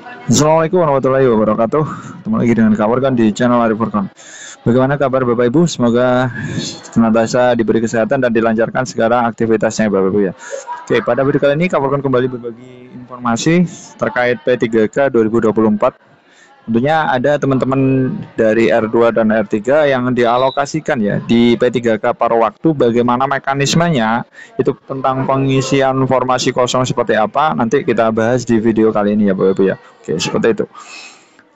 Assalamualaikum warahmatullahi wabarakatuh. Ketemu lagi dengan Kak Warkan di channel Arif Warkan. Bagaimana kabar Bapak Ibu? Semoga senantiasa diberi kesehatan dan dilancarkan segala aktivitasnya Bapak Ibu ya. Oke, pada video kali ini Kak Warkan kembali berbagi informasi terkait P3K 2024. Tentunya ada teman-teman dari R2 dan R3 yang dialokasikan ya di P3K paruh waktu. Bagaimana mekanismenya, itu tentang pengisian formasi kosong seperti apa, nanti kita bahas di video kali ini ya Bapak Ibu ya. Oke, seperti itu.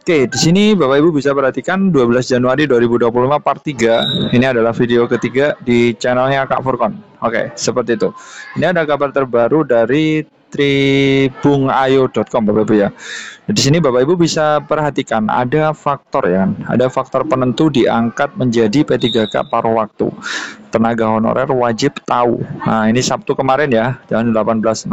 Oke, di sini Bapak Ibu bisa perhatikan 12 Januari 2025 part 3. Ini adalah video ketiga di channelnya Kak Furkon. Oke, seperti itu. Ini ada kabar terbaru dari tribungayo.com Bapak Ibu ya. Di sini Bapak Ibu bisa perhatikan ada faktor ya, ada faktor penentu diangkat menjadi P3K paruh waktu. Tenaga honorer wajib tahu. Nah, ini Sabtu kemarin ya, jam 18.05.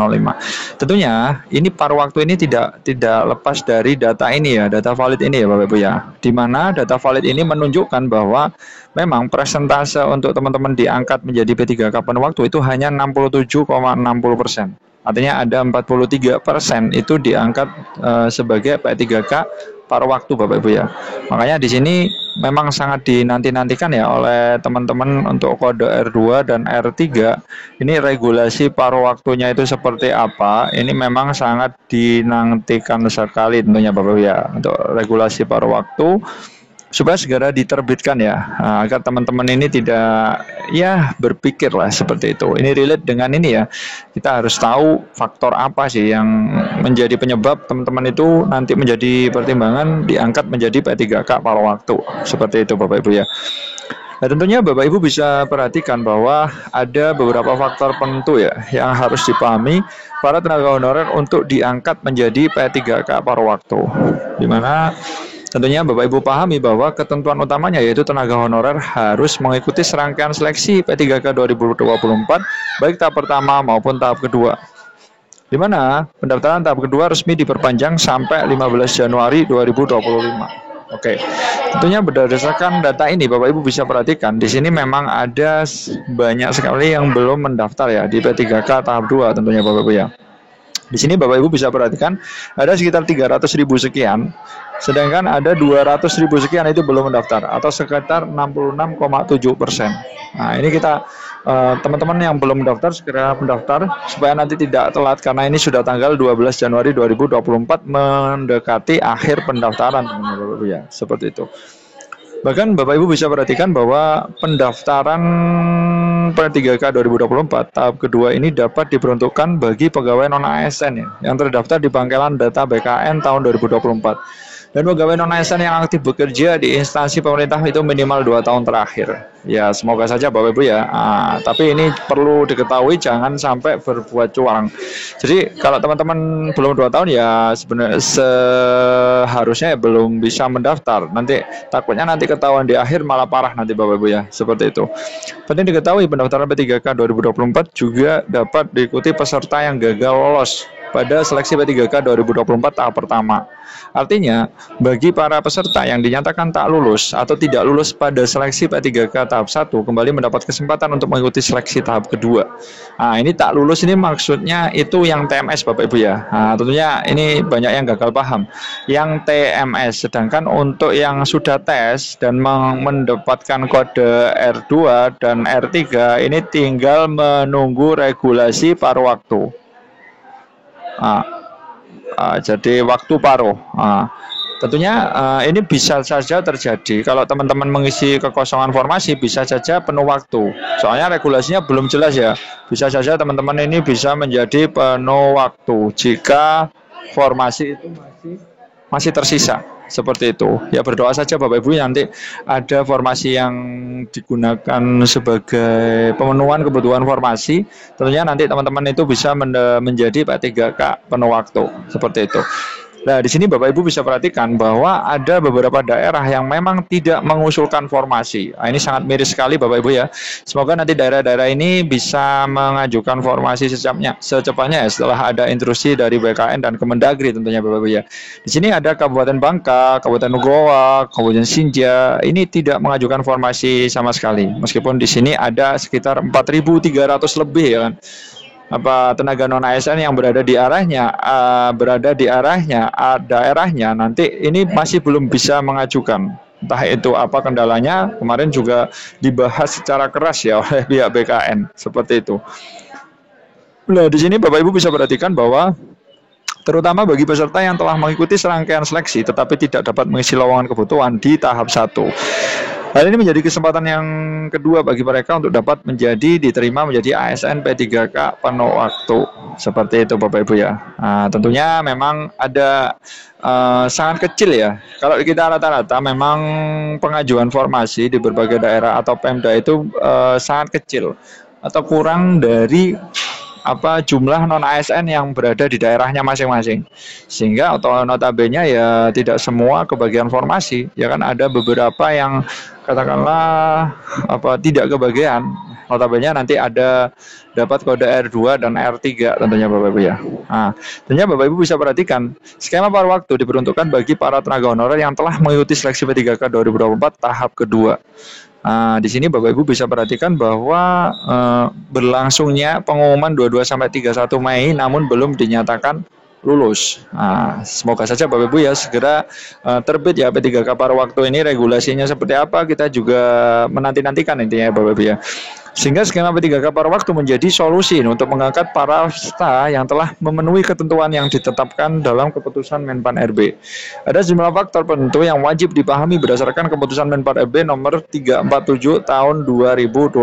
Tentunya ini paruh waktu ini tidak lepas dari data ini ya, data valid ini ya Bapak Ibu ya. Di mana data valid ini menunjukkan bahwa memang persentase untuk teman-teman diangkat menjadi P3K paruh waktu itu hanya 67,60%. Artinya ada 43% itu diangkat sebagai P3K paruh waktu Bapak Ibu ya. Makanya di sini memang sangat dinanti-nantikan ya oleh teman-teman untuk kode R2 dan R3. Ini regulasi paruh waktunya itu seperti apa? Ini memang sangat dinantikan sekali tentunya Bapak Ibu ya, untuk regulasi paruh waktu supaya segera diterbitkan ya, agar teman-teman ini tidak ya berpikir lah seperti itu. Ini relate dengan ini ya, kita harus tahu faktor apa sih yang menjadi penyebab teman-teman itu nanti menjadi pertimbangan diangkat menjadi P3K paruh waktu, seperti itu Bapak Ibu ya. Nah, tentunya Bapak Ibu bisa perhatikan bahwa ada beberapa faktor penentu ya yang harus dipahami para tenaga honorer untuk diangkat menjadi P3K paruh waktu, dimana tentunya Bapak Ibu pahami bahwa ketentuan utamanya yaitu tenaga honorer harus mengikuti serangkaian seleksi P3K 2024 baik tahap pertama maupun tahap kedua, di mana pendaftaran tahap kedua resmi diperpanjang sampai 15 Januari 2025. Oke, tentunya berdasarkan data ini Bapak Ibu bisa perhatikan di sini memang ada banyak sekali yang belum mendaftar ya di P3K tahap 2 tentunya Bapak Ibu ya. Di sini Bapak Ibu bisa perhatikan ada sekitar 300.000 sekian, sedangkan ada 200.000 sekian itu belum mendaftar atau sekitar 66,7%. Nah, ini kita teman-teman yang belum mendaftar segera mendaftar supaya nanti tidak telat, karena ini sudah tanggal 12 Januari 2024 mendekati akhir pendaftaran teman-teman Bapak Ibu ya, seperti itu. Bahkan Bapak Ibu bisa perhatikan bahwa pendaftaran P3K 2024 tahap kedua ini dapat diperuntukkan bagi pegawai non-ASN ya, yang terdaftar di Bangkelan Data BKN tahun 2024. Dan pegawai non-ASN yang aktif bekerja di instansi pemerintah itu minimal 2 tahun terakhir. Ya, semoga saja Bapak Ibu ya. Tapi ini perlu diketahui jangan sampai berbuat curang. Jadi kalau teman-teman belum 2 tahun ya sebenarnya seharusnya belum bisa mendaftar. Nanti takutnya nanti ketahuan di akhir malah parah nanti Bapak Ibu ya. Seperti itu. Penting diketahui pendaftaran P3K 2024 juga dapat diikuti peserta yang gagal lolos pada seleksi P3K 2024 tahap pertama. Artinya, bagi para peserta yang dinyatakan tak lulus atau tidak lulus pada seleksi P3K tahap 1 kembali mendapat kesempatan untuk mengikuti seleksi tahap kedua. Nah, ini tak lulus ini maksudnya itu yang TMS Bapak Ibu ya. Nah, tentunya ini banyak yang gagal paham. Yang TMS, sedangkan untuk yang sudah tes dan mendapatkan kode R2 dan R3 ini tinggal menunggu regulasi paruh waktu. Jadi waktu paruh. Tentunya ini bisa saja terjadi kalau teman-teman mengisi kekosongan formasi, bisa saja penuh waktu. Soalnya regulasinya belum jelas ya. Bisa saja teman-teman ini bisa menjadi penuh waktu jika formasi itu masih tersisa. Seperti itu ya, berdoa saja Bapak Ibu nanti ada formasi yang digunakan sebagai pemenuhan kebutuhan formasi, tentunya nanti teman-teman itu bisa menjadi P3K penuh waktu, seperti itu. Nah, di sini Bapak Ibu bisa perhatikan bahwa ada beberapa daerah yang memang tidak mengusulkan formasi. Nah, ini sangat miris sekali Bapak Ibu ya. Semoga nanti daerah-daerah ini bisa mengajukan formasi secepatnya ya, setelah ada instruksi dari BKN dan Kemendagri tentunya Bapak Ibu ya. Di sini ada Kabupaten Bangka, Kabupaten Nugawa, Kabupaten Sinja, ini tidak mengajukan formasi sama sekali. Meskipun di sini ada sekitar 4.300 lebih ya kan. tenaga non ASN yang berada di arahnya daerahnya nanti ini masih belum bisa mengajukan. Entah itu apa kendalanya, kemarin juga dibahas secara keras ya oleh pihak BKN seperti itu. Nah, di sini Bapak Ibu bisa perhatikan bahwa terutama bagi peserta yang telah mengikuti serangkaian seleksi tetapi tidak dapat mengisi lowongan kebutuhan di tahap 1. Hal ini menjadi kesempatan yang kedua bagi mereka untuk dapat diterima menjadi ASN P3K penuh waktu. Seperti itu Bapak Ibu ya. Nah, tentunya memang ada sangat kecil ya. Kalau kita rata-rata memang pengajuan formasi di berbagai daerah atau Pemda itu sangat kecil atau kurang dari jumlah non ASN yang berada di daerahnya masing-masing, sehingga atau notabene ya tidak semua kebagian formasi, ya kan ada beberapa yang katakanlah tidak kebagian, notabene nanti ada dapat kode R2 dan R3 tentunya Bapak Ibu ya. Nah, tentunya Bapak Ibu bisa perhatikan skema paruh waktu diperuntukkan bagi para tenaga honorer yang telah mengikuti seleksi P3K 2024 tahap kedua. Nah, di sini Bapak Ibu bisa perhatikan bahwa berlangsungnya pengumuman 22 sampai 31 Mei namun belum dinyatakan lulus. Nah, semoga saja Bapak Ibu ya segera terbit ya P3K paruh waktu ini, regulasinya seperti apa kita juga menanti-nantikan intinya Bapak Ibu ya. Sehingga skema P3K paruh waktu menjadi solusi untuk mengangkat para peserta yang telah memenuhi ketentuan yang ditetapkan dalam keputusan Menpan RB. Ada sejumlah faktor penentu yang wajib dipahami berdasarkan keputusan Menpan RB nomor 347 tahun 2024.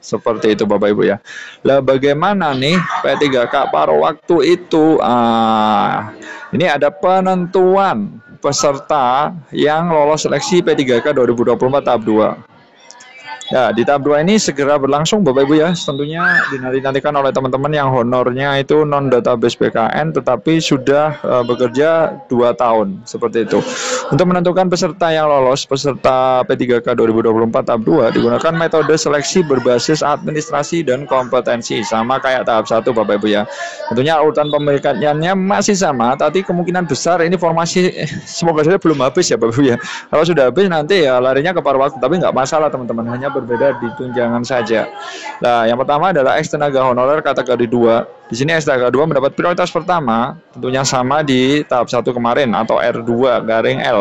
Seperti itu Bapak Ibu ya. Lah bagaimana nih P3K paruh waktu itu? Ini ada penentuan peserta yang lolos seleksi P3K 2024 tahap 2. Ya, di tahap 2 ini segera berlangsung Bapak Ibu ya. Tentunya dinanti-nantikan oleh teman-teman yang honornya itu non database BKN tetapi sudah bekerja 2 tahun seperti itu. Untuk menentukan peserta yang lolos peserta P3K 2024 tahap 2 digunakan metode seleksi berbasis administrasi dan kompetensi sama kayak tahap 1 Bapak Ibu ya. Tentunya urutan pemilikannya masih sama, tapi kemungkinan besar ini formasi semoga saja belum habis ya Bapak Ibu ya. Kalau sudah habis nanti ya larinya ke paruh waktu, tapi nggak masalah teman-teman, hanya berbeda di tunjangan saja. Nah, yang pertama adalah ex tenaga honorer kategori 2. Di sini ex tenaga 2 mendapat prioritas pertama, tentunya sama di tahap 1 kemarin atau R2/L.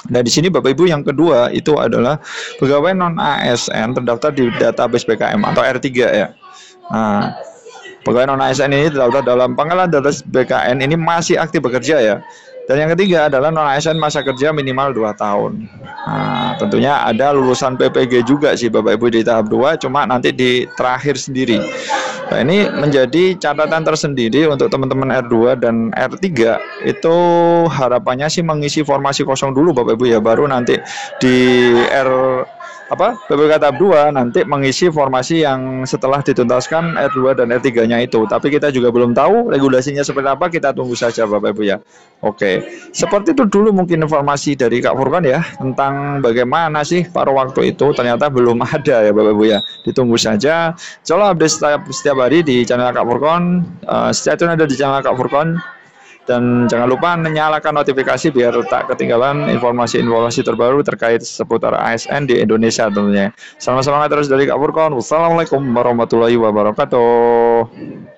Nah, di sini Bapak Ibu yang kedua itu adalah pegawai non ASN terdaftar di database BKM atau R3 ya. Nah, pegawai non ASN ini terdaftar dalam pangkalan database BKN ini masih aktif bekerja ya. Dan yang ketiga adalah non ASN masa kerja minimal 2 tahun. Nah, tentunya ada lulusan PPG juga sih Bapak Ibu di tahap 2, cuma nanti di terakhir sendiri. Nah, ini menjadi catatan tersendiri untuk teman-teman R2 dan R3. Itu harapannya sih mengisi formasi kosong dulu Bapak Ibu ya, baru nanti di PPK tahap 2 nanti mengisi formasi yang setelah dituntaskan R2 dan R3-nya itu. Tapi kita juga belum tahu regulasinya seperti apa, kita tunggu saja Bapak Ibu ya. Oke, seperti itu dulu mungkin informasi dari Kak Furqan ya tentang bagaimana sih paruh waktu itu. Ternyata belum ada ya Bapak Ibu ya. Ditunggu saja. Insyaallah update setiap hari di channel Kak Furqan. Stay tune ada di channel Kak Furqan. Dan jangan lupa menyalakan notifikasi biar tak ketinggalan informasi-informasi terbaru terkait seputar ASN di Indonesia tentunya. Salam semangat terus dari Kak Furqan. Wassalamualaikum warahmatullahi wabarakatuh.